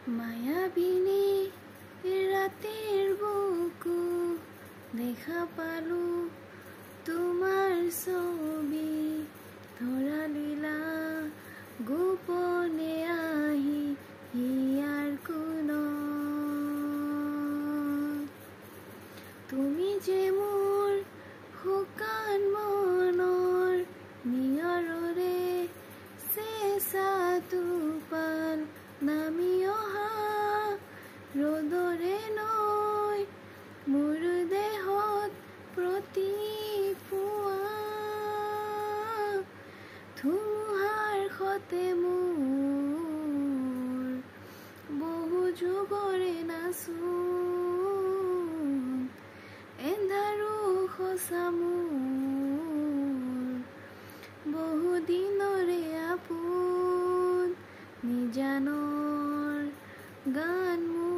মায়াবিনী ৰাতিৰ বুকু দেখা পালো তোমাৰ ছবি ধৰা লীলা গোপনে আহি হিয়াৰ কোণত তুমি যে মোৰ শুকান মনৰ নিয়ৰৰে চেঁচা টোপাল নামি অহা ৰ'দৰে নৈ মোৰ দেহত প্ৰতিপুৱা ধুমুহাৰ সতে মোৰ বহু যুগৰে নাচোন এন্ধাৰো সঁচা মোৰ বহু দিনৰে আপোন নিজানৰ গান মোৰ